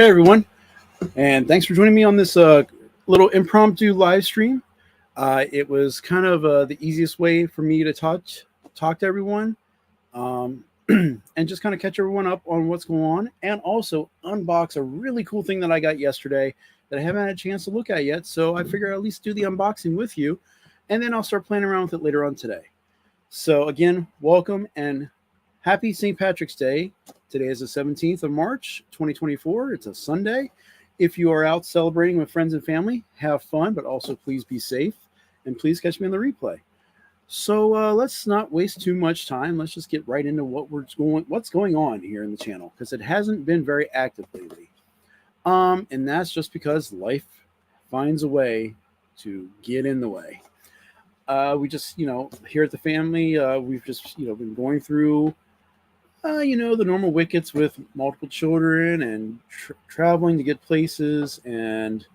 Hey everyone, and thanks for joining me on this little impromptu live stream. It was kind of the easiest way for me to talk to everyone, and just kind of catch everyone up on what's going on, and also unbox a really cool thing that I got yesterday that I haven't had a chance to look at yet. So I figure I'll at least do the unboxing with you, and then I'll start playing around with it later on today. So again, welcome and happy St. Patrick's Day. Today is the 17th of March, 2024. It's a Sunday. If you are out celebrating with friends and family, have fun, but also please be safe. And please catch me on the replay. So let's not waste too much time. Let's just get right into what's going on here in the channel, because it hasn't been very active lately. And that's just because life finds a way to get in the way. We just, here at the family, we've just, been going through the normal wickets with multiple children and traveling to get places and,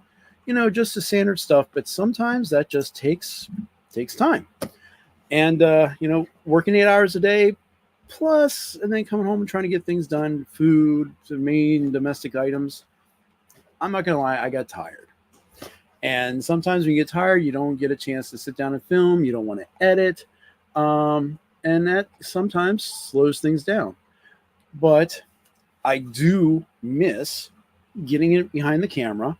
just the standard stuff. But sometimes that just takes time. And, working 8 hours a day plus, and then coming home and trying to get things done, food, the main domestic items. I'm not going to lie, I got tired. And sometimes when you get tired, you don't get a chance to sit down and film. You don't want to edit. And that sometimes slows things down. But I do miss getting it behind the camera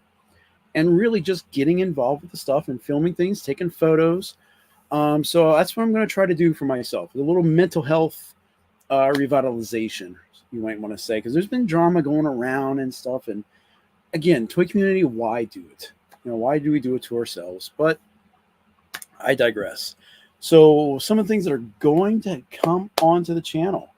and really just getting involved with the stuff and filming things, taking photos. So that's what I'm going to try to do for myself. A little mental health revitalization, you might want to say, because there's been drama going around and stuff. And again, toy community, why do it? Why do we do it to ourselves? But I digress. So some of the things that are going to come onto the channel.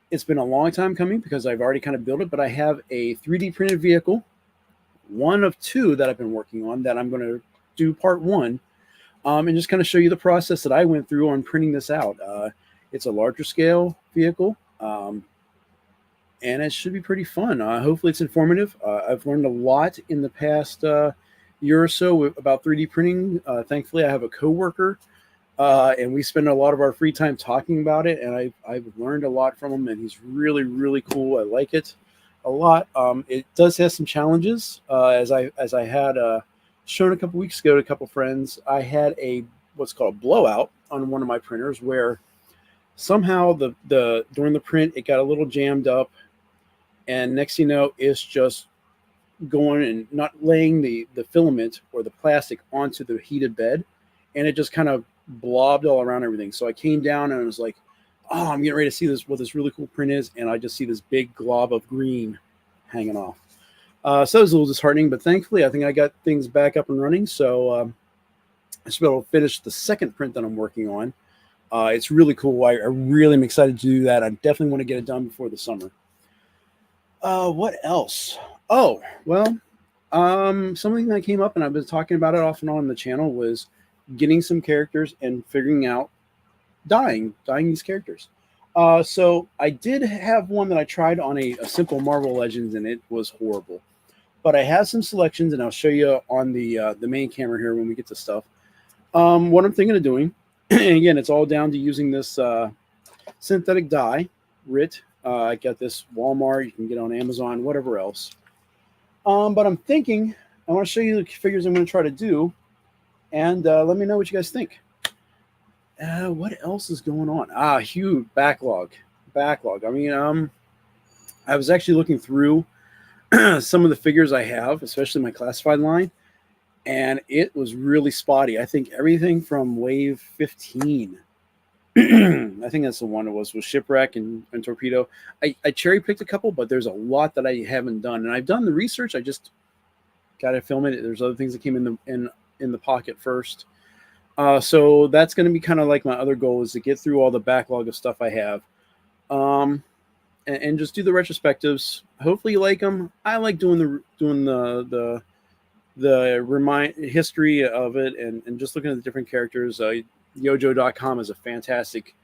It's been a long time coming because I've already kind of built it, but I have a 3D printed vehicle, one of two that I've been working on that I'm going to do part one, and just kind of show you the process that I went through on printing this out. It's a larger scale vehicle, and it should be pretty fun. Hopefully it's informative. I've learned a lot in the past year or so about 3D printing. Thankfully, I have a coworker, and we spend a lot of our free time talking about it, and I've learned a lot from him, and he's really, really cool. I like it a lot. It does have some challenges, as I had shown a couple weeks ago to a couple friends. I had what's called a blowout on one of my printers, where somehow during the print it got a little jammed up, and next thing you know, it's just going and not laying the filament or the plastic onto the heated bed, and it just kind of blobbed all around everything. So I came down and I was like, oh, I'm getting ready to see what this really cool print is, and I just see this big glob of green hanging off. So it was a little disheartening, but thankfully I think I got things back up and running. So I should be able to finish the second print that I'm working on. It's really cool. I really am excited to do that. I definitely want to get it done before the summer. What else? Oh, well, something that came up, and I've been talking about it off and on the channel, was getting some characters and figuring out dyeing these characters. So I did have one that I tried on a simple Marvel Legends, and it was horrible. But I have some selections, and I'll show you on the main camera here when we get to stuff. What I'm thinking of doing, and again, it's all down to using this synthetic dye, RIT. I got this Walmart. You can get on Amazon, whatever else. But I'm thinking, I want to show you the figures I'm going to try to do, and let me know what you guys think. What else is going on? Huge backlog. I mean, I was actually looking through some of the figures I have, especially my classified line, and it was really spotty. I think everything from wave 15. I think that's the one it was Shipwreck and Torpedo. I cherry picked a couple, but there's a lot that I haven't done, and I've done the research. I just got to film it. There's other things that came in the pocket first. So that's going to be kind of like my other goal, is to get through all the backlog of stuff I have, and just do the retrospectives. Hopefully you like them. I like doing the history of it, and just looking at the different characters. Yojo.com is a fantastic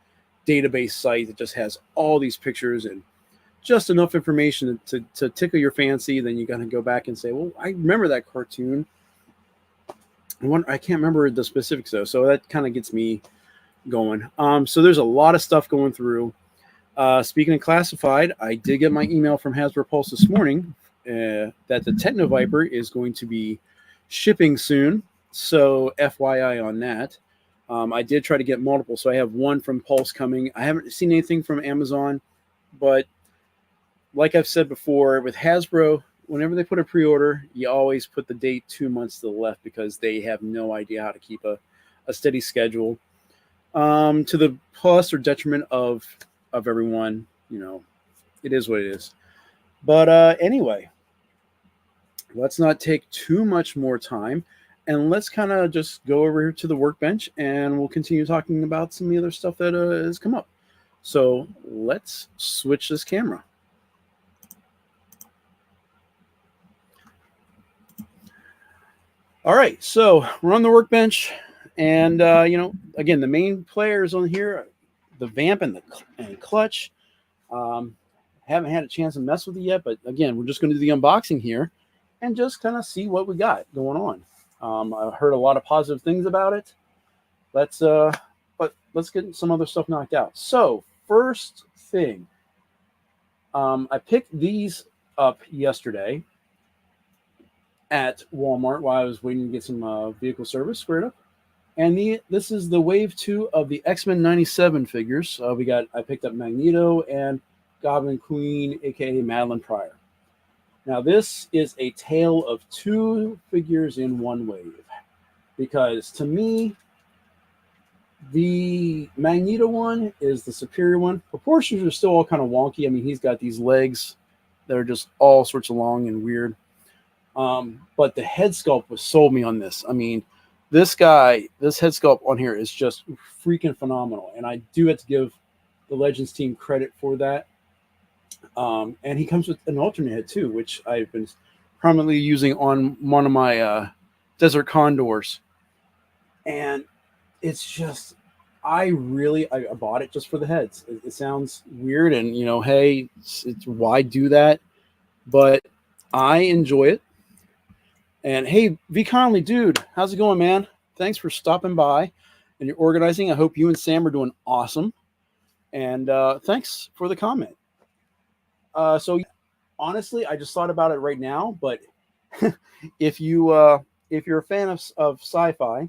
database site that just has all these pictures and just enough information to tickle your fancy. Then you got to go back and say, well, I remember that cartoon. I can't remember the specifics though, so that kind of gets me going. So there's a lot of stuff going through. Speaking of classified, I did get my email from Hasbro Pulse this morning that the Techno Viper is going to be shipping soon. So FYI on that. I did try to get multiple, so I have one from Pulse coming. I haven't seen anything from Amazon, but like I've said before, with Hasbro, whenever they put a pre-order, you always put the date 2 months to the left because they have no idea how to keep a steady schedule. To the plus or detriment of everyone, it is what it is. But anyway, let's not take too much more time, and let's kind of just go over here to the workbench, and we'll continue talking about some of the other stuff that has come up. So let's switch this camera. All right, so we're on the workbench, and again, the main players on here, the VAMP and Clutch. Haven't had a chance to mess with it yet, but again, we're just going to do the unboxing here and just kind of see what we got going on. I've heard a lot of positive things about it. Let's get some other stuff knocked out. So first thing, I picked these up yesterday at Walmart while I was waiting to get some vehicle service squared up. And this is the Wave 2 of the X-Men 97 figures. I picked up Magneto and Goblin Queen, aka Madeline Pryor. Now this is a tale of two figures in one wave, because to me, the Magneto one is the superior one. Proportions are still all kind of wonky. I mean, he's got these legs that are just all sorts of long and weird. But the head sculpt was sold me on this. I mean, this head sculpt on here is just freaking phenomenal, and I do have to give the Legends team credit for that. And he comes with an alternate head too, which I've been prominently using on one of my Desert Condors. And it's just, I bought it just for the heads. It sounds weird, and hey, it's why do that? But I enjoy it. And hey, V Conley, dude, how's it going, man? Thanks for stopping by and you're organizing. I hope you and Sam are doing awesome. And thanks for the comment. So honestly, I just thought about it right now, but if you're a fan of sci-fi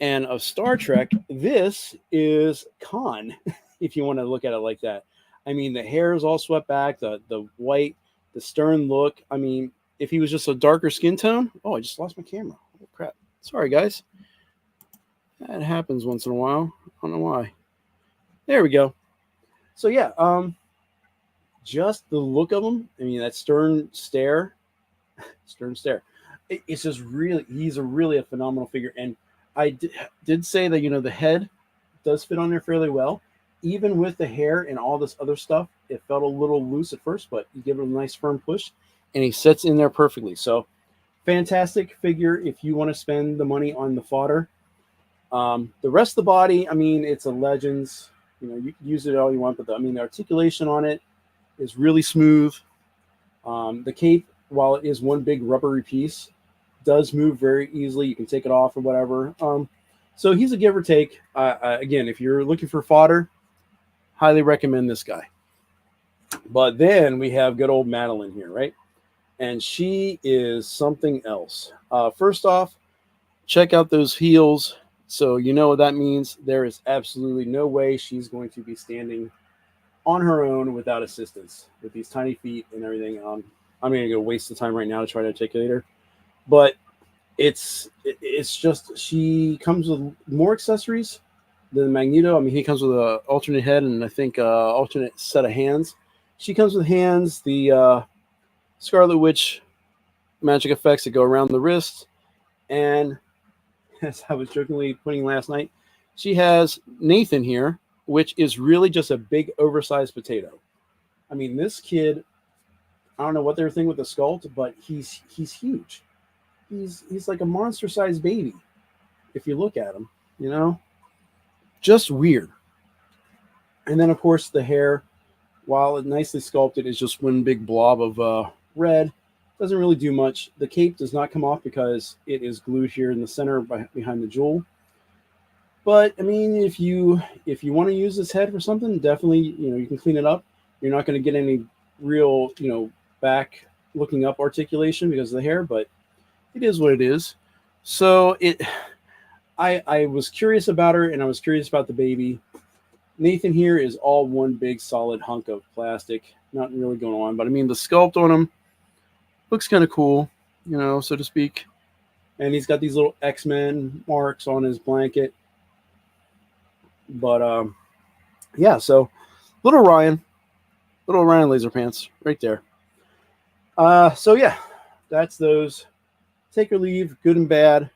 and of Star Trek, this is Khan, if you want to look at it like that. I mean, the hair is all swept back, the white, the stern look. I mean, if he was just a darker skin tone, oh, I just lost my camera. Oh, crap. Sorry, guys. That happens once in a while. I don't know why. There we go. So yeah, just the look of him. I mean, that stern stare. It's just really, he's really a phenomenal figure. And I did say that, the head does fit on there fairly well. Even with the hair and all this other stuff, it felt a little loose at first, but you give it a nice firm push and he sits in there perfectly. So fantastic figure if you want to spend the money on the fodder. The rest of the body, I mean, it's a Legends. You can use it all you want, but the articulation on it is really smooth. The cape, while it is one big rubbery piece, does move very easily. You can take it off or whatever. So he's a give or take. Again, if you're looking for fodder, highly recommend this guy. But then we have good old Madeline here, right? And she is something else. First off, check out those heels. So you know what that means. There is absolutely no way she's going to be standing on her own without assistance with these tiny feet and everything. I'm going to go waste the time right now to try to articulate her. But it's just, she comes with more accessories than Magneto. I mean, he comes with an alternate head and I think alternate set of hands. She comes with hands, the Scarlet Witch magic effects that go around the wrist. And as I was jokingly putting last night, she has Nathan here, which is really just a big oversized potato. I mean, this kid, I don't know what they're thinking with the sculpt, but he's huge. He's like a monster-sized baby. If you look at him, just weird. And then of course the hair, while it nicely sculpted, is just one big blob of red. Doesn't really do much. The cape does not come off because it is glued here in the center behind the jewel. But I mean, if you want to use this head for something, definitely, you can clean it up. You're not going to get any real, back looking up articulation because of the hair, but it is what it is. So I was curious about her, and I was curious about the baby. Nathan here is all one big solid hunk of plastic. Nothing really going on, but I mean, the sculpt on him looks kind of cool, so to speak. And he's got these little X-Men marks on his blanket. But yeah, so little Ryan Laser Pants right there. So yeah, that's those. Take or leave, good and bad.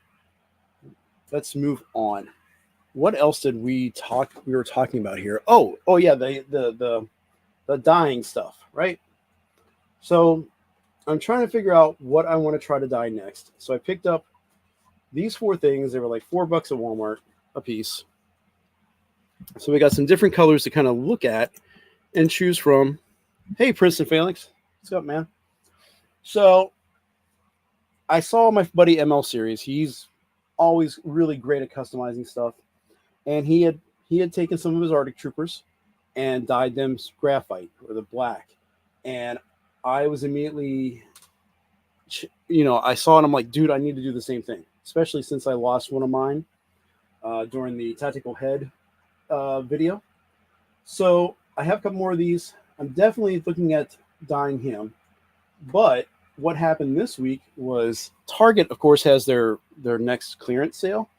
Let's move on. What else did we were talking about here? Oh yeah, the dyeing stuff, right? So I'm trying to figure out what I want to try to dye next. So I picked up these 4 things. They were like $4 at Walmart a piece. So we got some different colors to kind of look at and choose from. Hey, Princeton Phalanx. What's up, man? So I saw my buddy ML Series. He's always really great at customizing stuff. And he had taken some of his Arctic Troopers and dyed them graphite or the black. And I was immediately, I saw it. I'm like, dude, I need to do the same thing, especially since I lost one of mine during the Tactical Head video. So I have a couple more of these. I'm definitely looking at dyeing him. But what happened this week was Target, of course, has their next clearance sale.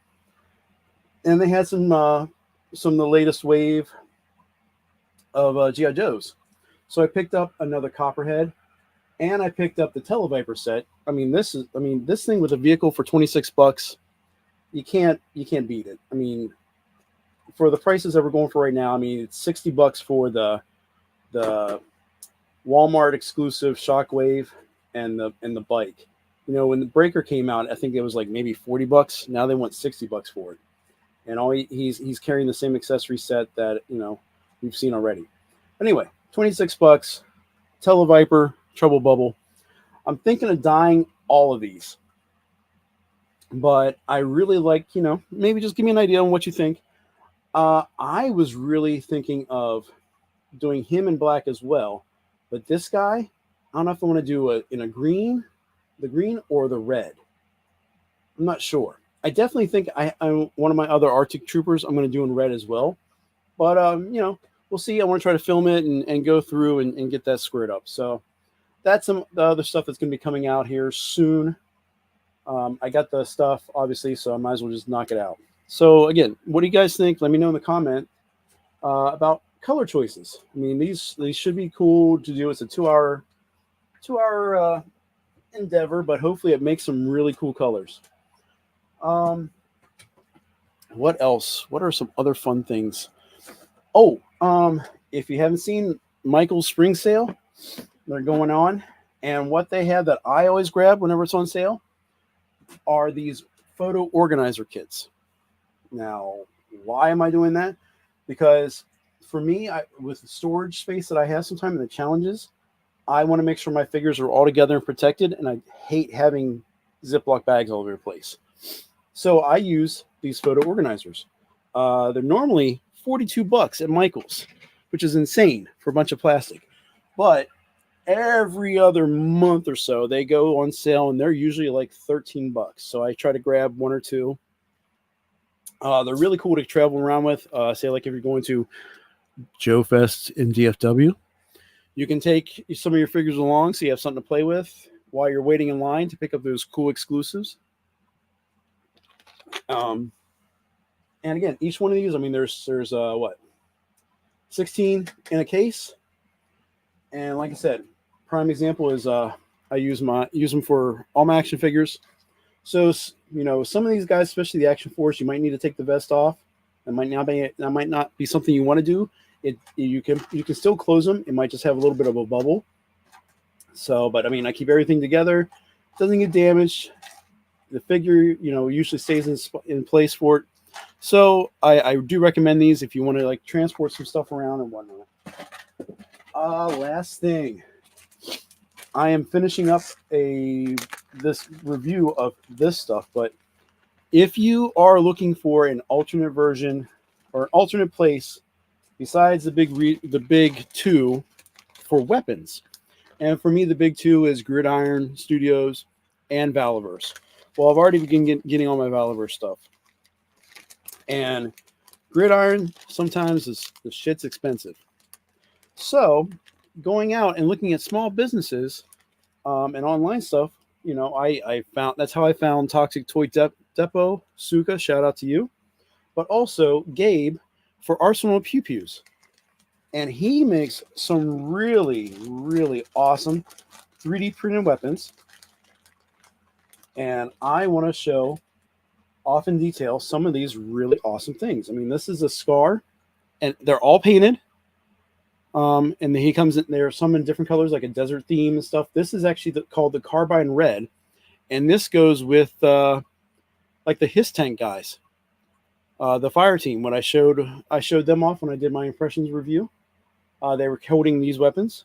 And they had some of the latest wave of G.I. Joes. So I picked up another Copperhead, and I picked up the Televiper set. I mean, this thing with a vehicle for $26, you can't beat it. I mean, for the prices that we're going for right now, I mean, it's $60 for the Walmart exclusive Shockwave and the bike. When the Breaker came out, I think it was like maybe $40. Now they want $60 for it. And he's carrying the same accessory set that we've seen already. Anyway, $26, Televiper, Trouble Bubble. I'm thinking of dyeing all of these, but I really like maybe just give me an idea on what you think. I was really thinking of doing him in black as well, but this guy, I don't know if I want to do it in the green or the red. I'm not sure. I definitely think I'm one of my other Arctic Troopers I'm going to do in red as well. But, we'll see. I want to try to film it and go through and get that squared up. So that's some the other stuff that's going to be coming out here soon. I got the stuff, obviously, so I might as well just knock it out. So, again, what do you guys think? Let me know in the comment about color choices. I mean, these should be cool to do. It's a 2-hour endeavor, but hopefully it makes some really cool colors. What else? What are some other fun things? Oh, if you haven't seen Michael's spring sale, they're going on, and what they have that I always grab whenever it's on sale are these photo organizer kits. Now, why am I doing that? Because for me, with the storage space that I have sometimes in the challenges, I want to make sure my figures are all together and protected, and I hate having Ziploc bags all over the place. So I use these photo organizers. They're normally $42 at Michael's, which is insane for a bunch of plastic. But every other month or so, they go on sale, and they're usually like $13. So I try to grab 1 or 2. They're really cool to travel around with. Say like if you're going to Joe Fest in DFW, you can take some of your figures along so you have something to play with while you're waiting in line to pick up those cool exclusives. And again, each one of these, I mean, there's 16 in a case. And like I said, prime example is I use them for all my action figures. So some of these guys, especially the Action Force, you might need to take the vest off. That might not be something you want to do. You can still close them. It might just have a little bit of a bubble. So, but I mean, I keep everything together. It doesn't get damaged. The figure, usually stays in place for it. So I do recommend these if you want to like transport some stuff around and whatnot. Last thing, I am finishing up this review of this stuff, but if you are looking for an alternate version or an alternate place besides the big two for weapons, and for me the big two is Gridiron Studios and Valaverse. Well, I've already begun getting all my Valaverse stuff, and Gridiron sometimes the shit's expensive. So going out and looking at small businesses and online stuff, you know, I found that's how I found Toxic Toy Depot, Suka, shout out to you, but also Gabe for Arsenal Pew Pews. And he makes some really, really awesome 3D printed weapons. And I want to show off in detail some of these really awesome things. I mean, this is a Scar, and they're all painted. And then he comes in there, some in different colors, like a desert theme and stuff. This is actually called the Carbine Red. And this goes with like the Hiss Tank guys, the fire team. When I showed them off when I did my impressions review, they were holding these weapons.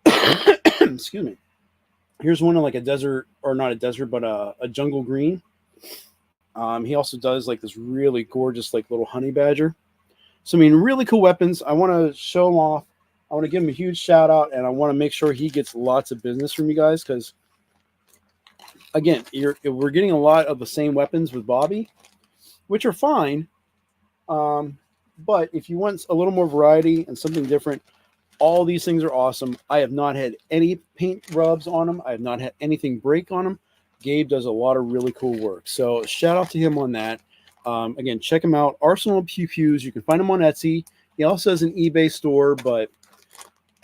Excuse me. Here's one of like a desert, or not a desert, but a jungle green. He also does like this really gorgeous like little honey badger. So, I mean, really cool weapons. I want to show them off. I want to give him a huge shout out, and I want to make sure he gets lots of business from you guys because, again, we're getting a lot of the same weapons with Bobby, which are fine. But if you want a little more variety and something different, all these things are awesome. I have not had any paint rubs on them. I have not had anything break on them. Gabe does a lot of really cool work. So shout out to him on that. Again, check him out. Arsenal Pew Pews. You can find him on Etsy. He also has an eBay store, but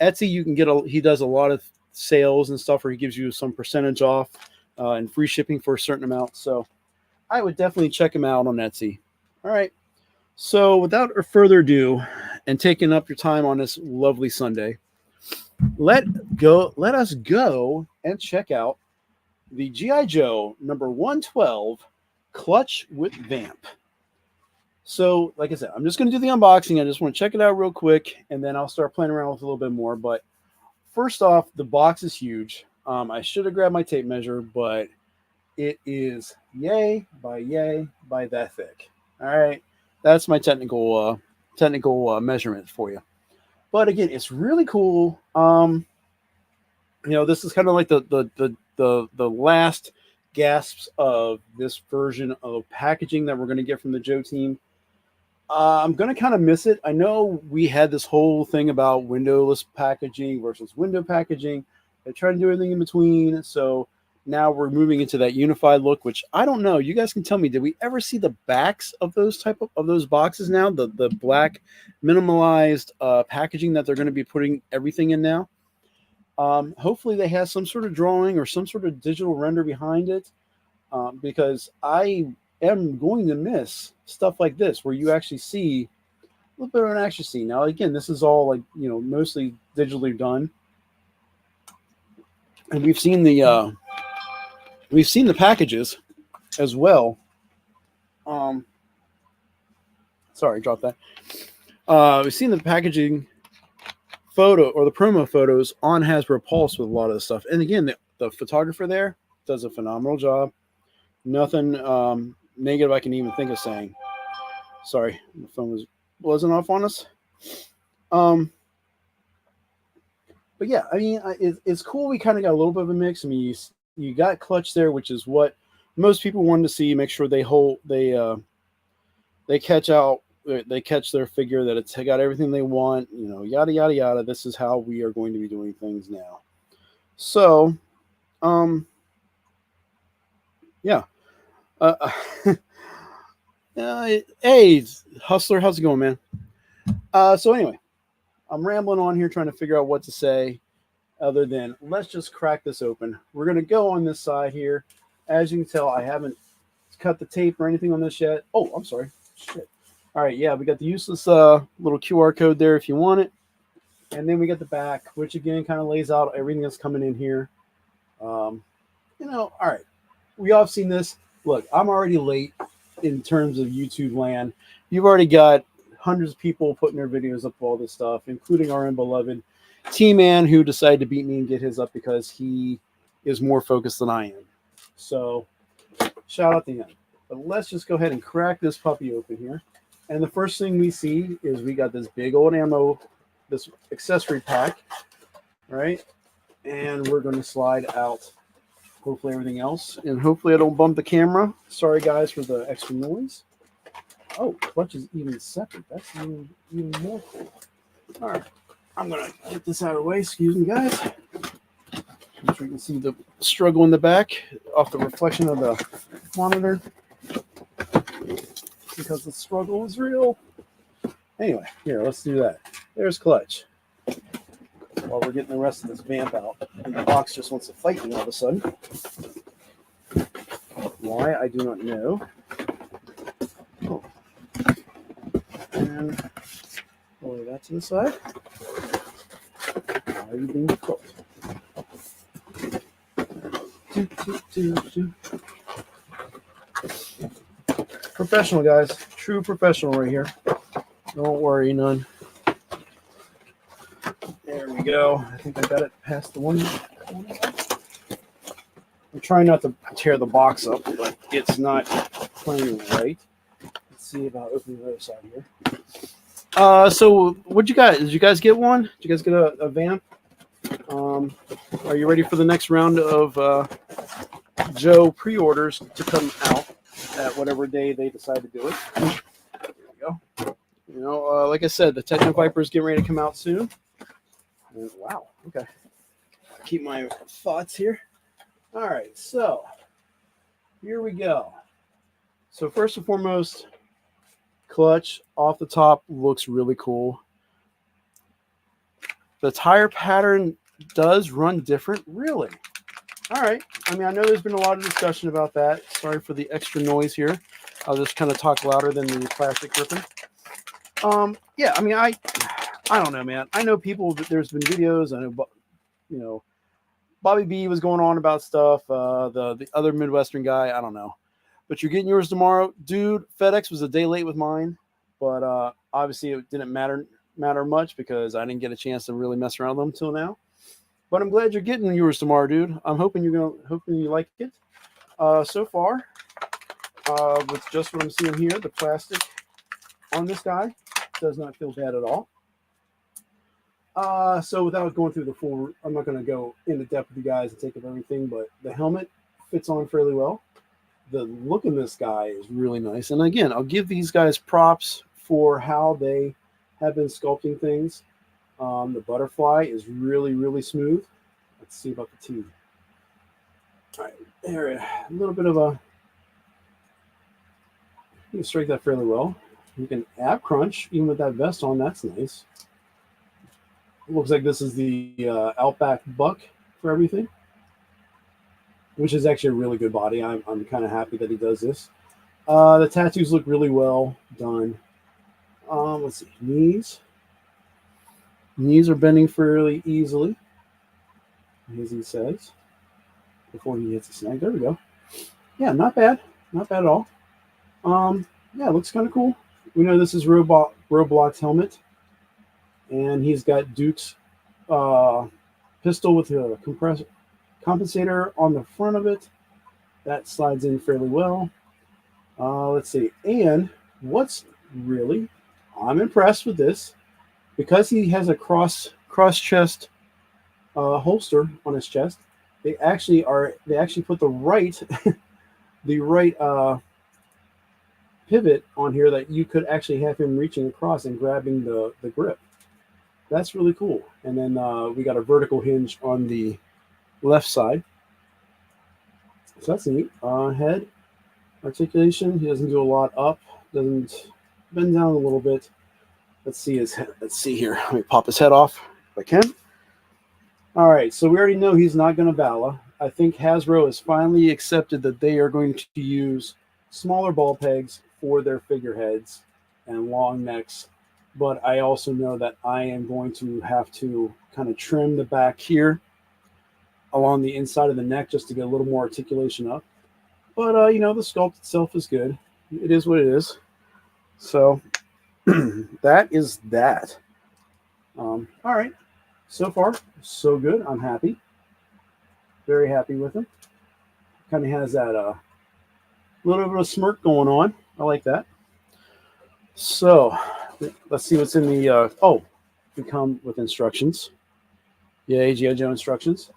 Etsy you can get he does a lot of sales and stuff where he gives you some percentage off and free shipping for a certain amount. So I would definitely check him out on Etsy. All right. So without further ado, and taking up your time on this lovely Sunday, let us go and check out the G.I. Joe number 112 Clutch with Vamp. So, like I said, I'm just going to do the unboxing. I just want to check it out real quick, and then I'll start playing around with it a little bit more. But first off, the box is huge. I should have grabbed my tape measure, but it is yay by that thick. All right, that's my technical measurement for you. But again, it's really cool. You know, this is kind of like the last gasps of this version of packaging that we're going to get from the Joe team. I'm going to kind of miss it. I know we had this whole thing about windowless packaging versus window packaging. They try to do everything in between. So now we're moving into that unified look, which I don't know. You guys can tell me, did we ever see the backs of those those boxes now? The black minimalized packaging that they're going to be putting everything in now. Hopefully they have some sort of drawing or some sort of digital render behind it, because I am going to miss stuff like this where you actually see a little bit of an action scene. Now, again, this is all like, you know, mostly digitally done, and we've seen the packages as well. Sorry, drop that. We've seen the packaging photo or the promo photos on Hasbro Pulse with a lot of the stuff. And again, the photographer there does a phenomenal job. Nothing negative I can even think of saying. Sorry, the phone wasn't off on us. But yeah, I mean, it's cool. We kind of got a little bit of a mix. I mean, you got Clutch there, which is what most people wanted to see. Make sure they catch their figure, that it's got everything they want, you know, yada yada yada. This is how we are going to be doing things now. So, yeah. Hey, Hustler, how's it going, man? So anyway, I'm rambling on here trying to figure out what to say other than let's just crack this open. We're going to go on this side here. As you can tell, I haven't cut the tape or anything on this yet. Oh, I'm sorry. Shit. All right, yeah, we got the useless little QR code there if you want it. And then we got the back, which again kind of lays out everything that's coming in here. You know, all right. We all have seen this. Look, I'm already late in terms of YouTube land. You've already got hundreds of people putting their videos up for all this stuff, including our own beloved T-Man, who decided to beat me and get his up because he is more focused than I am. So shout out to him. But let's just go ahead and crack this puppy open here. And the first thing we see is we got this big old ammo, this accessory pack, right? And we're going to slide out hopefully everything else. And hopefully I don't bump the camera. Sorry, guys, for the extra noise. Oh, clutch is even separate. That's even more cool. All right. I'm going to get this out of the way. Excuse me, guys. So you can see the struggle in the back off the reflection of the monitor. Because the struggle is real. Anyway, here, let's do that. There's clutch. While we're getting the rest of this vamp out. And the box just wants to fight me all of a sudden. Why, I do not know. Oh. And lay that to the side. Why are you being difficult? Professional, guys. True professional right here. Don't worry none. There we go. I think I got it past the one. I'm trying not to tear the box up, but it's not playing right. Let's see about opening the other side here. So what'd you guys? Did you guys get one? Did you guys get a vamp? Are you ready for the next round of Joe pre-orders to come out at whatever day they decide to do it? There we go. You know, like I said, the Techno Viper is getting ready to come out soon. And, wow. Okay. Keep my thoughts here. All right. So here we go. So first and foremost, clutch off the top looks really cool. The tire pattern does run different. Really? All right. I mean, I know there's been a lot of discussion about that. Sorry for the extra noise here. I'll just kind of talk louder than the plastic gripping. Yeah, I mean, I don't know, man. I know people that there's been videos. I know, you know, Bobby B was going on about stuff. The other Midwestern guy, I don't know. But you're getting yours tomorrow. Dude, FedEx was a day late with mine. But obviously it didn't matter much because I didn't get a chance to really mess around with them until now. But I'm glad you're getting yours tomorrow, dude. I'm hoping hoping you like it. So far, with just what I'm seeing here, the plastic on this guy does not feel bad at all. So without going through the full, I'm not going to go into depth with you guys and take up everything, but the helmet fits on fairly well. The look in this guy is really nice. And again, I'll give these guys props for how they have been sculpting things. The butterfly is really, really smooth. Let's see about the teeth. All right, there, a little bit of a, you can strike that fairly well. You can ab crunch, even with that vest on, that's nice. It looks like this is the Outback Buck for everything, which is actually a really good body. I'm kind of happy that he does this. The tattoos look really well done. Let's see, knees. Knees are bending fairly easily, as he says, before he hits the snag. There we go. Yeah, not bad. Not bad at all. Yeah, it looks kind of cool. We know this is Roblox's helmet, and he's got Duke's pistol with a compensator on the front of it. That slides in fairly well. Let's see. And what's really, I'm impressed with this, because he has a cross chest holster on his chest. They actually put the right pivot on here that you could actually have him reaching across and grabbing the grip. That's really cool. And then we got a vertical hinge on the left side. So that's neat. Head articulation. He doesn't do a lot up. Doesn't bend down a little bit. Let's see his head. Let's see here. Let me pop his head off if I can. All right. So we already know he's not going to Vala. I think Hasbro has finally accepted that they are going to use smaller ball pegs for their figureheads and long necks. But I also know that I am going to have to kind of trim the back here along the inside of the neck just to get a little more articulation up. But, you know, the sculpt itself is good. It is what it is. So that is that. All right. So far, so good. I'm happy. Very happy with him. Kind of has that A little bit of smirk going on. I like that. So let's see what's in the. Oh, we come with instructions. Yeah, G.I. Joe instructions.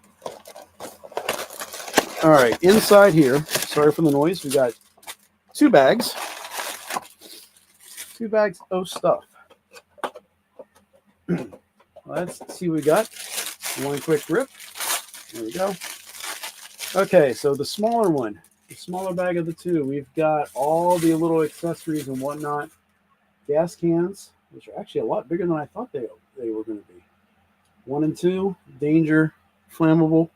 All right, inside here. Sorry for the noise. We got 2 bags. 2 bags of stuff. Let's see what we got. One quick rip. There we go. Okay, so the smaller one, the smaller bag of the 2, we've got all the little accessories and whatnot. Gas cans, which are actually a lot bigger than I thought they were going to be. 1 and 2, danger, flammable.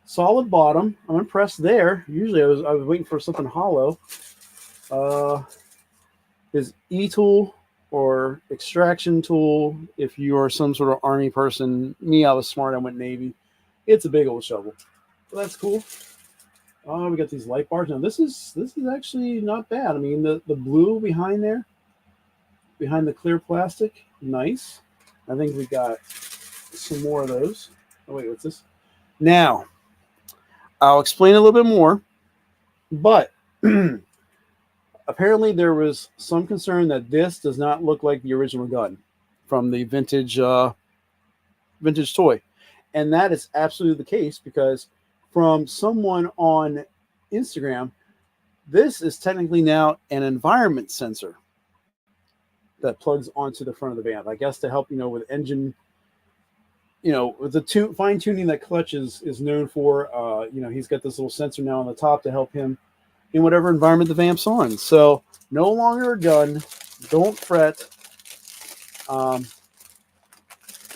Solid bottom. I'm impressed there. Usually I was waiting for something hollow. His E-tool or extraction tool, if you are some sort of army person. Me, I was smart, I went Navy. It's a big old shovel. So that's cool. Oh, we got these light bars. Now this is actually not bad. I mean, the blue behind there, behind the clear plastic, nice. I think we got some more of those. Oh wait, what's this? Now, I'll explain a little bit more, but apparently there was some concern that this does not look like the original gun from the vintage toy. And that is absolutely the case, because from someone on Instagram, this is technically now an environment sensor that plugs onto the front of the VAMP. I guess to help, with engine, with the fine tuning that Clutch is known for. He's got this little sensor now on the top to help him in whatever environment the VAMP's on. So no longer a gun. Don't fret.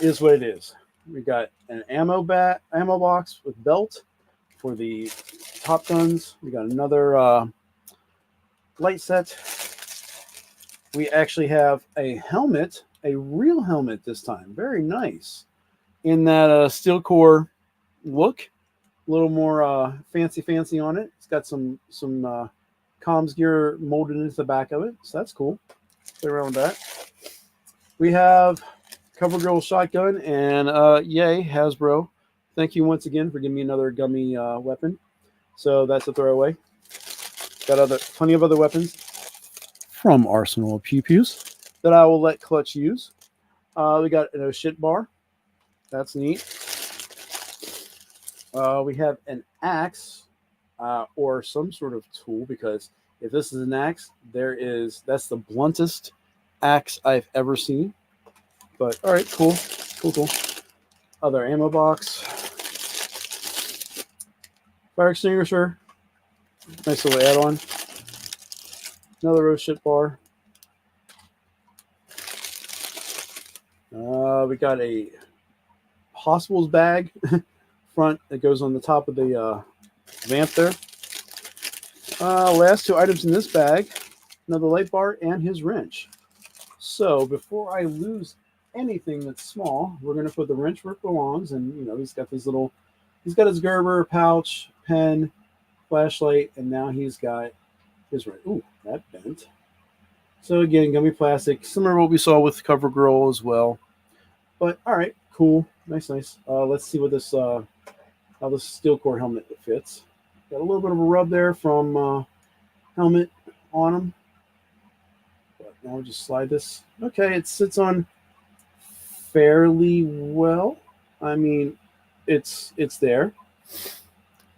Is what it is. We got an ammo box with belt for the top guns. We got another light set. We actually have a helmet, a real helmet this time. Very nice. In that steel core look. A little more fancy on it. It's got some comms gear molded into the back of it. So that's cool. Play around with that. We have CoverGirl shotgun, and yay, Hasbro. Thank you once again for giving me another gummy weapon. So that's a throwaway. Got plenty of other weapons from Arsenal of Pew Pews that I will let Clutch use. We got an oh shit bar. That's neat. We have an axe or some sort of tool, because if this is an axe, that's the bluntest axe I've ever seen. But all right, cool. Other ammo box, fire extinguisher, nice little add-on. Another oh shit bar. We got a hospital's bag front that goes on the top of the VAMP there. Last 2 items in this bag, another light bar and his wrench. So before I lose anything that's small, we're going to put the wrench where it belongs. And he's got his Gerber pouch, pen, flashlight, and now he's got his wrench. Ooh, that bent. So again, gummy plastic, similar to what we saw with CoverGirl as well. But all right, cool, nice. Let's see what this how this steel core helmet fits. Got a little bit of a rub there from helmet on him. But now we'll just slide this. Okay, it sits on fairly well. I mean, it's there.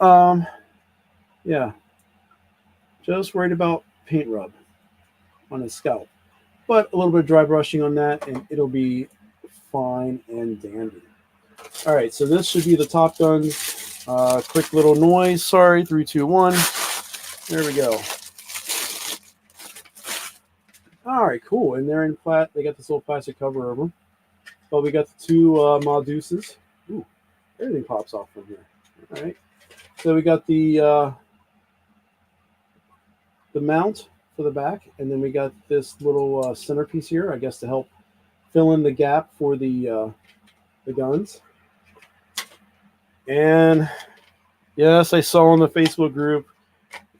Yeah. Just worried about paint rub on his scalp. But a little bit of dry brushing on that, and it'll be fine and dandy. All right, so this should be the Top Guns. Quick little noise. Sorry, 3, 2, 1. There we go. All right, cool. And they're in flat. They got this little plastic cover over them. But we got the 2 Malduces. Ooh, everything pops off from here. All right. So we got the mount for the back, and then we got this little centerpiece here, I guess, to help fill in the gap for the guns. And yes, I saw in the Facebook group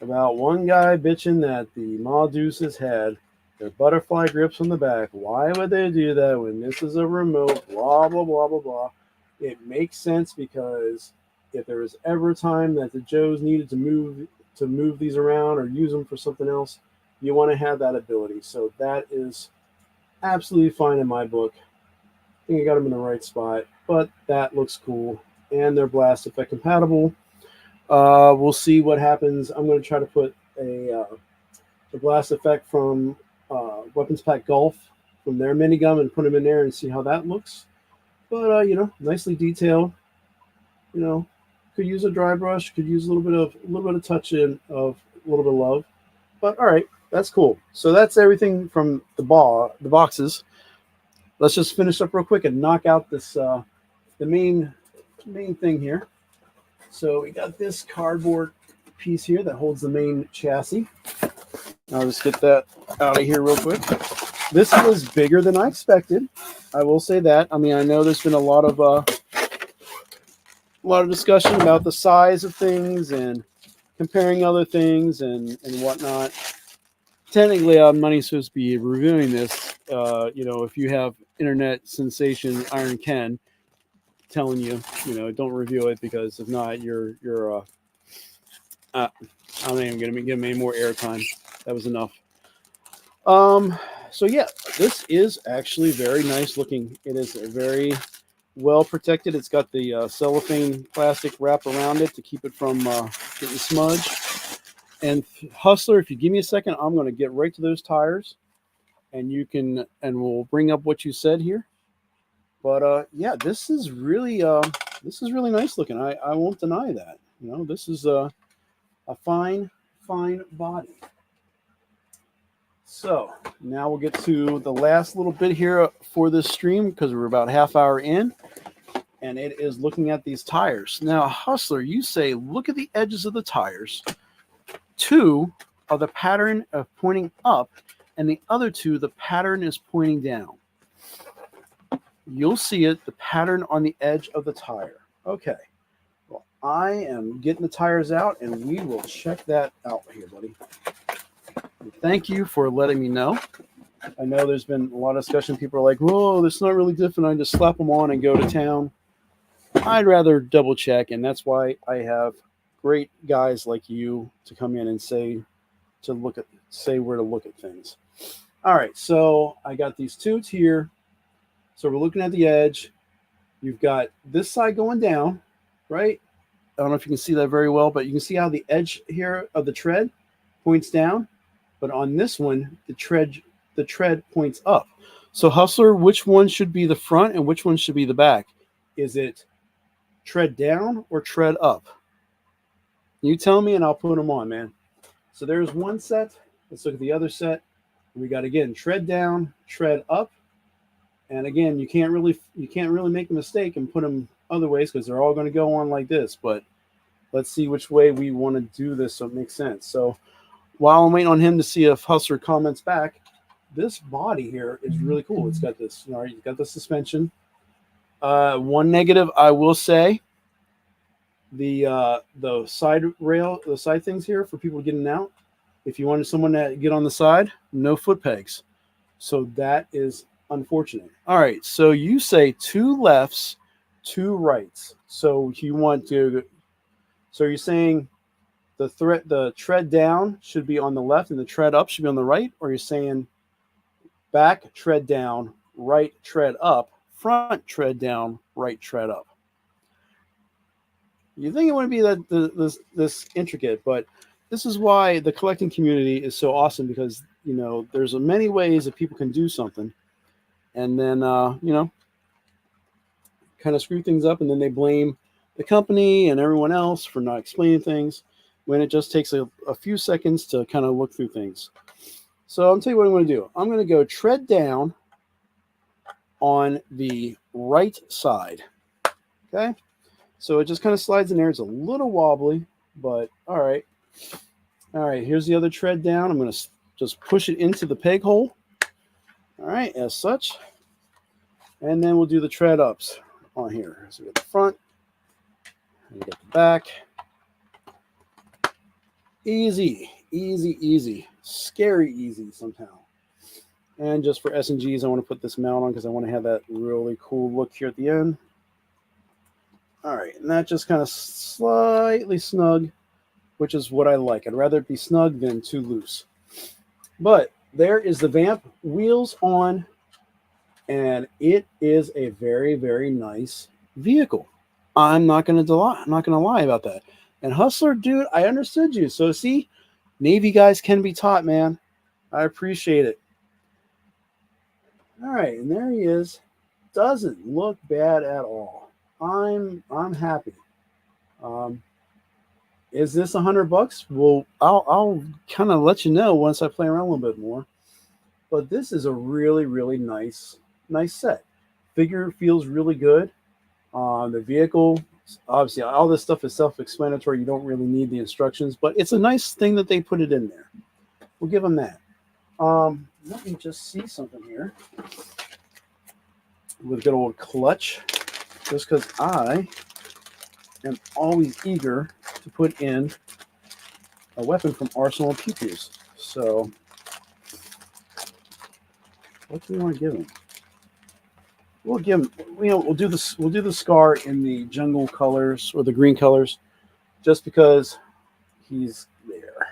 about one guy bitching that the Malduces had their butterfly grips on the back. Why would they do that when this is a remote? Blah, blah, blah, blah, blah. It makes sense, because if there was ever a time that the Joes needed to move to move these around or use them for something else, you want to have that ability. So that is absolutely fine in my book. I think I got them in the right spot, but that looks cool. And they're blast effect compatible. We'll see what happens. I'm going to try to put a blast effect from Weapons Pack Golf from their minigun and put them in there and see how that looks. But you know, nicely detailed. You know, could use a dry brush, could use a little bit of touch in of a little bit of love. But all right, that's cool. So that's everything from the boxes. Let's just finish up real quick and knock out this the main thing here. So we got this cardboard piece here that holds the main chassis. I'll just get that out of here real quick. This was bigger than I expected. I will say that. I mean, I know there's been a lot of discussion about the size of things and comparing other things and whatnot. Technically, I'm not even supposed to be reviewing this. You know, if you have internet sensation Iron Ken telling you, you know, don't review it, because if not, you're I'm not even gonna give me any more airtime. That was enough. So yeah, this is actually very nice looking. It is a very well protected. It's got the cellophane plastic wrap around it to keep it from getting smudged. And Hustler, if you give me a second, I'm going to get right to those tires, and we'll bring up what you said here. But yeah, this is really nice looking. I won't deny that. You know, this is a fine body. So now we'll get to the last little bit here for this stream, because we're about half hour in, and it is looking at these tires. Now, Hustler, you say look at the edges of the tires. 2 are the pattern of pointing up, and the other 2, the pattern is pointing down. You'll see it, the pattern on the edge of the tire. Okay. Well, I am getting the tires out, and we will check that out here, buddy. Thank you for letting me know. I know there's been a lot of discussion. People are like, whoa, that's not really different. I just slap them on and go to town. I'd rather double check, and that's why I have great guys like you to come in and say where to look at things. All right, so I got these 2 here. So we're looking at the edge. You've got this side going down, right? I don't know if you can see that very well, but you can see how the edge here of the tread points down. But on this one, the tread points up. So Hustler, which one should be the front and which one should be the back? Is it tread down or tread up? You tell me and I'll put them on, man. So there's one set. Let's look at the other set. We got, again, tread down, tread up. And again, you can't really make a mistake and put them other ways, because they're all going to go on like this. But let's see which way we want to do this so it makes sense. So while I'm waiting on him to see if Hustler comments back, this body here is really cool. It's got this, all right, you've got the suspension. One negative, I will say, the side rail, the side things here for people getting out. If you wanted someone to get on the side, no foot pegs. So that is unfortunate. All right, so you say 2 lefts, 2 rights. So you're saying the tread down should be on the left and the tread up should be on the right? Or you're saying back tread down, right tread up, front tread down, right tread up? You think it wouldn't be that this intricate, but this is why the collecting community is so awesome, because, you know, there's many ways that people can do something, and then you know, kind of screw things up, and then they blame the company and everyone else for not explaining things, when it just takes a few seconds to kind of look through things. So I'll tell you what I'm going to do. I'm going to go tread down on the right side. Okay. So it just kind of slides in there. It's a little wobbly, but all right. All right. Here's the other tread down. I'm going to just push it into the peg hole. All right. As such. And then we'll do the tread ups on here. So we got the front. And we got the back. Easy, easy, easy. Scary easy somehow. And just for S&Gs, I want to put this mount on because I want to have that really cool look here at the end. All right, and that just kind of slightly snug which is what I like. I'd rather it be snug than too loose. But there is the VAMP wheels on, and it is a very, very nice vehicle. I'm not gonna lie about that. And Hustler, dude, I understood you. So see, Navy guys can be taught, man. I appreciate it. All right, and there he is. Doesn't look bad at all. I'm happy. Is this $100? Well, I'll kind of let you know once I play around a little bit more. But this is a really, really nice set. Figure feels really good. The vehicle, obviously, all this stuff is self-explanatory. You don't really need the instructions, but it's a nice thing that they put it in there. We'll give them that. Let me just see something here with good old clutch, just because I am always eager to put in a weapon from Arsenal of Pew-Pews. So, what do we want to give him? We'll give him, we'll do this. We'll do the Scar in the jungle colors or the green colors, just because he's there.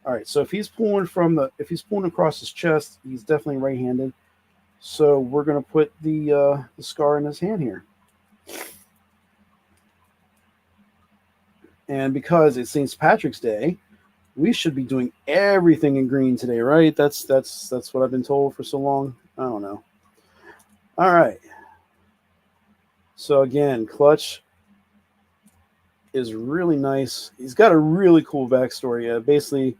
All right. So if he's pulling across his chest, he's definitely right-handed. So we're gonna put the Scar in his hand here. And because it's St. Patrick's Day, we should be doing everything in green today, right? That's what I've been told for so long. I don't know. All right. So again, clutch is really nice. He's got a really cool backstory. Basically,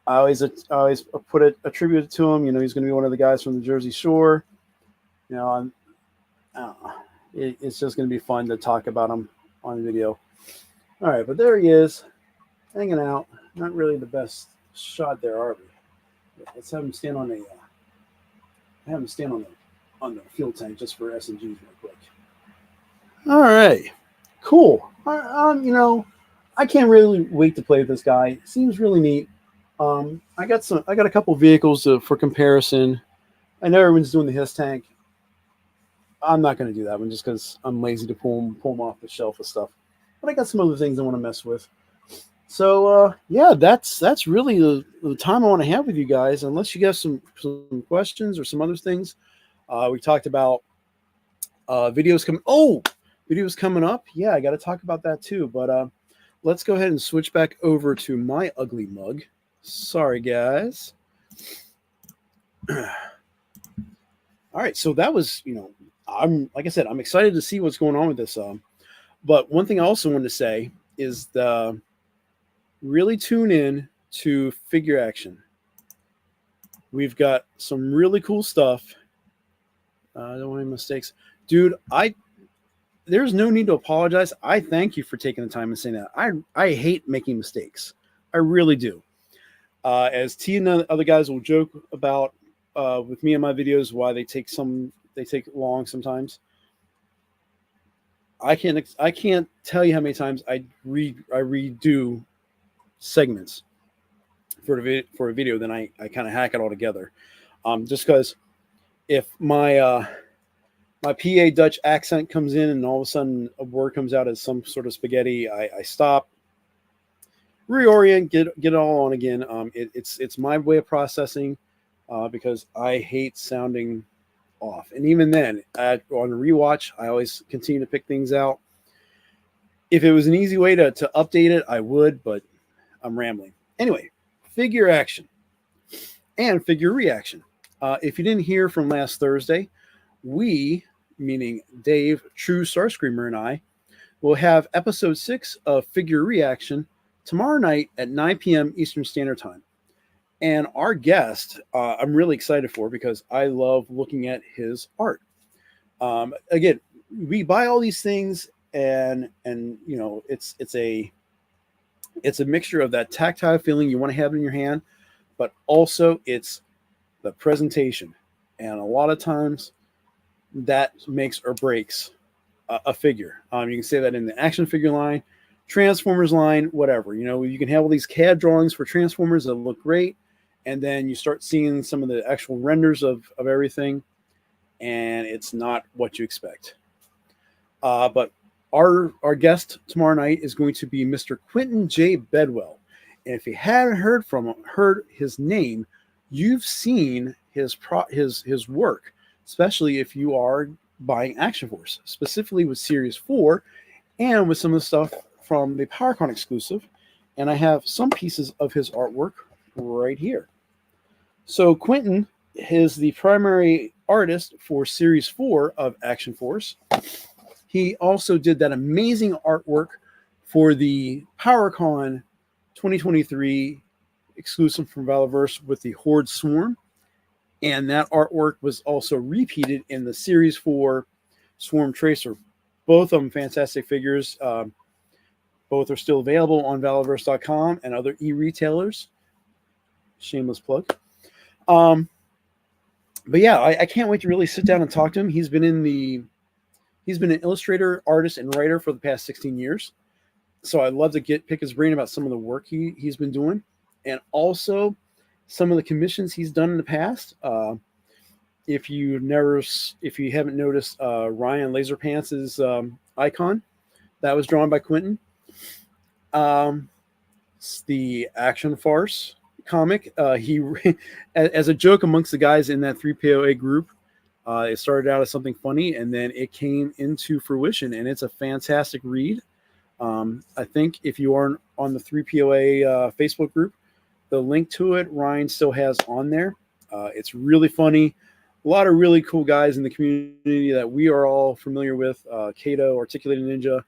I always attribute it to him. You know, he's going to be one of the guys from the Jersey Shore. You know, I don't know. It's just going to be fun to talk about him on video. All right, but there he is, hanging out. Not really the best shot there, are we? Let's have him stand on on the fuel tank just for S&Gs real quick. All right, cool. You know, I can't really wait to play with this guy. Seems really neat. I got a couple vehicles for comparison. I know everyone's doing the HISS tank. I'm not going to do that one just because I'm lazy to pull them off the shelf with stuff. But I got some other things I want to mess with. So yeah, that's really the time I want to have with you guys. Unless you got some questions or some other things. We talked about videos coming up. Yeah, I got to talk about that too. But let's go ahead and switch back over to my ugly mug. Sorry, guys. All right, so that was, like I said, I'm excited to see what's going on with this. But one thing I also wanted to say is really tune in to Figure Action. We've got some really cool stuff. I don't want any mistakes. Dude, there's no need to apologize. I thank you for taking the time and saying that. I hate making mistakes. I really do. As T and the other guys will joke about with me in my videos, why they take long sometimes. I can't tell you how many times I redo segments for a video, then I kind of hack it all together. Just because if my PA Dutch accent comes in and all of a sudden a word comes out as some sort of spaghetti, I stop, reorient, get it all on again. It's my way of processing because I hate sounding off. And even then, on a rewatch, I always continue to pick things out. If it was an easy way to update it, I would, but I'm rambling. Anyway, Figure Action and Figure Reaction. If you didn't hear from last Thursday, we, meaning Dave, True Starscreamer, and I, will have episode 6 of Figure Reaction tomorrow night at 9 p.m. Eastern Standard Time. And our guest, I'm really excited for because I love looking at his art. Again, we buy all these things, and it's a mixture of that tactile feeling you want to have in your hand, but also it's the presentation. And a lot of times that makes or breaks a figure. You can say that in the action figure line, Transformers line, whatever. You can have all these CAD drawings for Transformers that look great, and then you start seeing some of the actual renders of everything, and it's not what you expect. But Our guest tomorrow night is going to be Mr. Quentin J. Bedwell. And if you haven't heard his name, you've seen his work, especially if you are buying Action Force, specifically with Series 4 and with some of the stuff from the PowerCon exclusive. And I have some pieces of his artwork right here. So Quentin is the primary artist for Series 4 of Action Force. He also did that amazing artwork for the PowerCon 2023 exclusive from Valiverse with the Horde Swarm. And that artwork was also repeated in the Series 4 Swarm Tracer. Both of them fantastic figures. Both are still available on Valiverse.com and other e-retailers. Shameless plug. But yeah, I can't wait to really sit down and talk to him. He's been an illustrator, artist, and writer for the past 16 years. So I'd love to pick his brain about some of the work he's been doing, and also some of the commissions he's done in the past. If you haven't noticed, Ryan Laserpants' icon that was drawn by Quentin. The Action Farce comic. He as a joke amongst the guys in that 3POA group. It started out as something funny, and then it came into fruition, and it's a fantastic read. I think if you are on the 3POA Facebook group, the link to it, Ryan still has on there. It's really funny. A lot of really cool guys in the community that we are all familiar with. Kato, Articulated Ninja.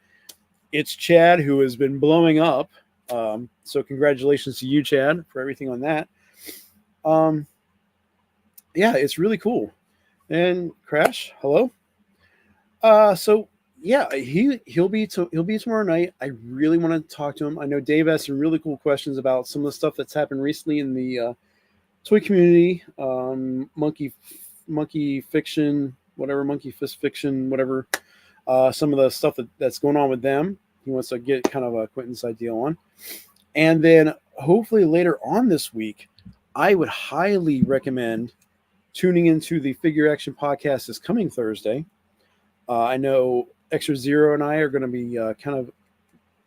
It's Chad, who has been blowing up. So congratulations to you, Chad, for everything on that. Yeah, it's really cool. And Crash, hello. So yeah, he'll be tomorrow night. I really want to talk to him. I know Dave asked some really cool questions about some of the stuff that's happened recently in the toy community. Monkey fiction, whatever, monkey fist fiction, whatever. Some of the stuff that's going on with them. He wants to get kind of a Quentin's idea on. And then hopefully later on this week, I would highly recommend tuning into the Figure Action podcast this coming Thursday. I know Extra Zero and I are going to be kind of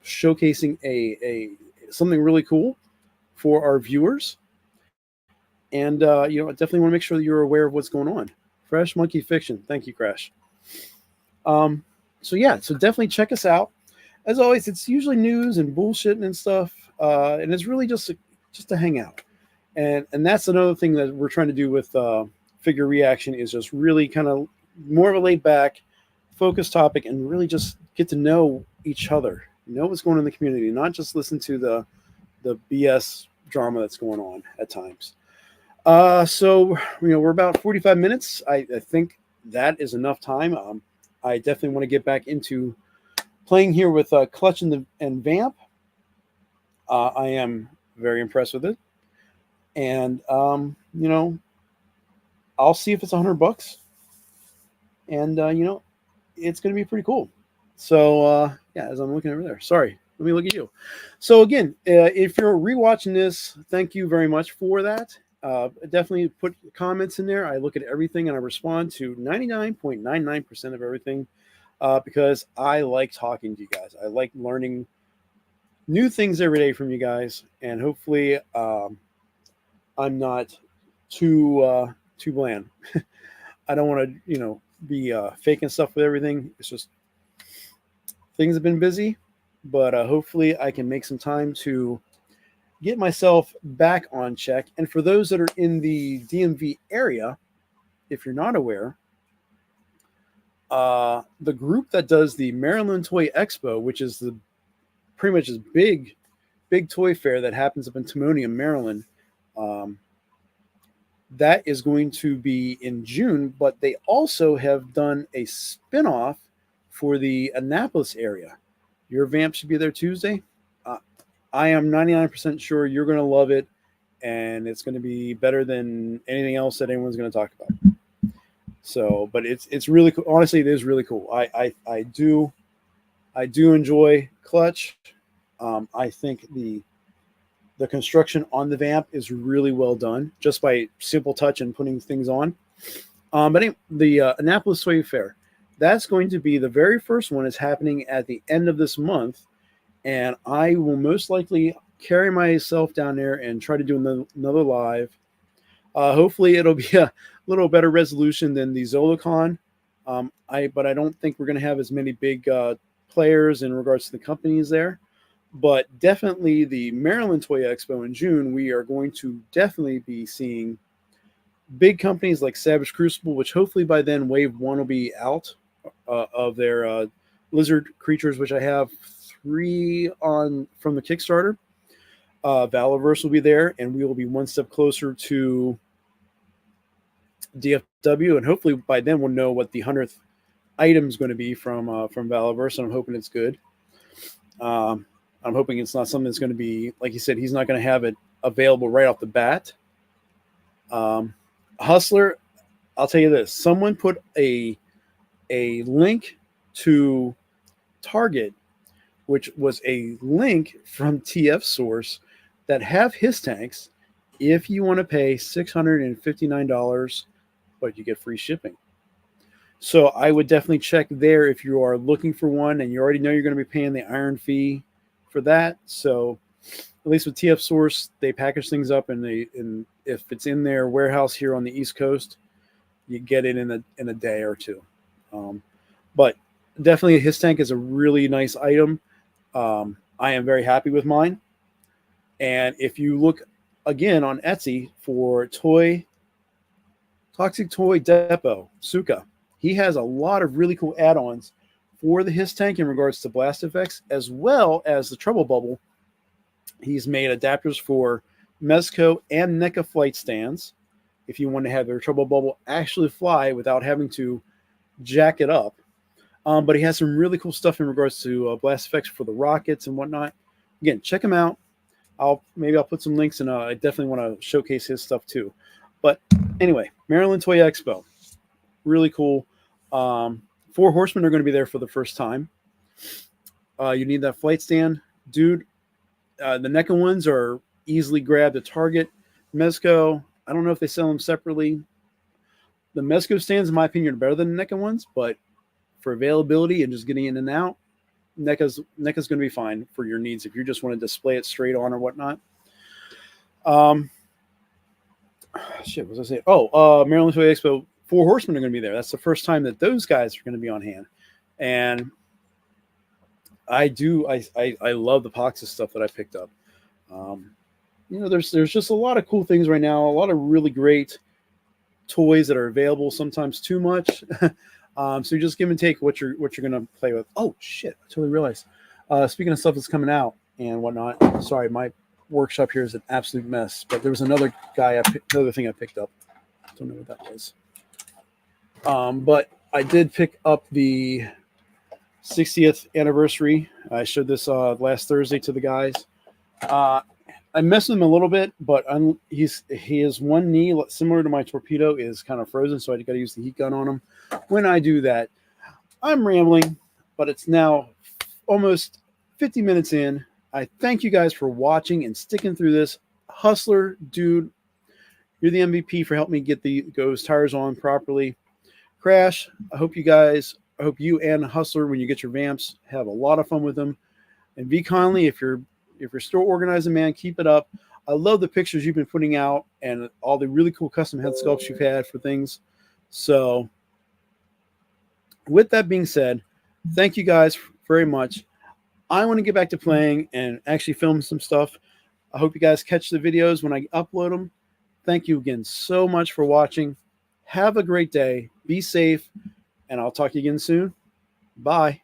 showcasing a something really cool for our viewers. And, I definitely want to make sure that you're aware of what's going on. Fresh Monkey Fiction. Thank you, Crash. So definitely check us out. As always, it's usually news and bullshitting and stuff. And it's really just to hang out. And that's another thing that we're trying to do with Figure Reaction is just really kind of more of a laid back, focused topic and really just get to know each other, know what's going on in the community, not just listen to the BS drama that's going on at times. So we're about 45 minutes. I think that is enough time. I definitely want to get back into playing here with Clutch and Vamp. I am very impressed with it. And, I'll see if it's $100. And, it's going to be pretty cool. So, as I'm looking over there, sorry, let me look at you. So again, if you're rewatching this, thank you very much for that. Definitely put comments in there. I look at everything and I respond to 99.99% of everything because I like talking to you guys. I like learning new things every day from you guys. And hopefully I'm not too bland. I don't want to, be faking stuff with everything. It's just things have been busy, but hopefully I can make some time to get myself back on check. And for those that are in the DMV area, if you're not aware, the group that does the Maryland Toy Expo, which is the pretty much this big toy fair that happens up in Timonium, Maryland, that is going to be in June, but they also have done a spinoff for the Annapolis area. Your Vamp should be there Tuesday. I am 99% sure you're going to love it, and it's going to be better than anything else that anyone's going to talk about. So, but it's really cool. Honestly, it is really cool. I do enjoy Clutch. I think the construction on the Vamp is really well done, just by simple touch and putting things on. But anyway, the Annapolis Toy Fair, that's going to be the very first one is happening at the end of this month. And I will most likely carry myself down there and try to do another live. Hopefully it'll be a little better resolution than the ZoloCon. But I don't think we're going to have as many big players in regards to the companies there. But definitely the Maryland Toy Expo in June, we are going to definitely be seeing big companies like Savage Crucible, which hopefully by then Wave 1 will be out of their lizard creatures, which I have 3 on from the Kickstarter. Valorverse will be there, and we will be one step closer to DFW, and hopefully by then we'll know what the 100th item is going to be from Valorverse, and I'm hoping it's good. I'm hoping it's not something that's going to be, like he said, he's not going to have it available right off the bat. Hustler, I'll tell you this. Someone put a link to Target, which was a link from TF Source that have his tanks if you want to pay $659, but you get free shipping. So I would definitely check there if you are looking for one and you already know you're going to be paying the iron fee for that. So at least with TF Source, they package things up, and if it's in their warehouse here on the East Coast, you get it in a day or two. But definitely his tank is a really nice item. I am very happy with mine. And if you look again on Etsy for Toxic Toy Depot, Suka, he has a lot of really cool add-ons for the his tank in regards to blast effects, as well as the trouble bubble. He's made adapters for Mezco and NECA flight stands if you want to have your trouble bubble actually fly without having to jack it up. But he has some really cool stuff in regards to blast effects for the rockets and whatnot. Again, check him out. Maybe I'll put some links, and I definitely want to showcase his stuff too. But anyway, Maryland Toy Expo, really cool. 4 Horsemen are going to be there for the first time. You need that flight stand, dude. The NECA ones are easily grabbed at Target. Mezco, I don't know if they sell them separately. The Mezco stands, in my opinion, are better than the NECA ones, but for availability and just getting in and out, NECA's going to be fine for your needs if you just want to display it straight on or whatnot. Shit, what was I saying? Maryland Toy Expo, 4 Horsemen are going to be there. That's the first time that those guys are going to be on hand. And I love the Poxus stuff that I picked up. There's just a lot of cool things right now, a lot of really great toys that are available, sometimes too much. So you just give and take what you're going to play with. Oh shit, I totally realized. Speaking of stuff that's coming out and whatnot, sorry, my workshop here is an absolute mess, but there was another thing I picked up. Don't know what that was. But I did pick up the 60th anniversary. I showed this last Thursday to the guys. I messed with him a little bit, but his one knee, similar to my torpedo, is kind of frozen, so I got to use the heat gun on him. When I do that, I'm rambling, but it's now almost 50 minutes in. I thank you guys for watching and sticking through this. Hustler, dude, you're the MVP for helping me get those tires on properly. Crash, I hope you and Hustler, when you get your Vamps, have a lot of fun with them. And V Conley, if you're still organizing, man, keep it up. I love the pictures you've been putting out and all the really cool custom head sculpts you've had for things. So with that being said, thank you guys very much. I want to get back to playing and actually film some stuff. I hope you guys catch the videos when I upload them. Thank you again so much for watching. Have a great day. Be safe, and I'll talk to you again soon. Bye.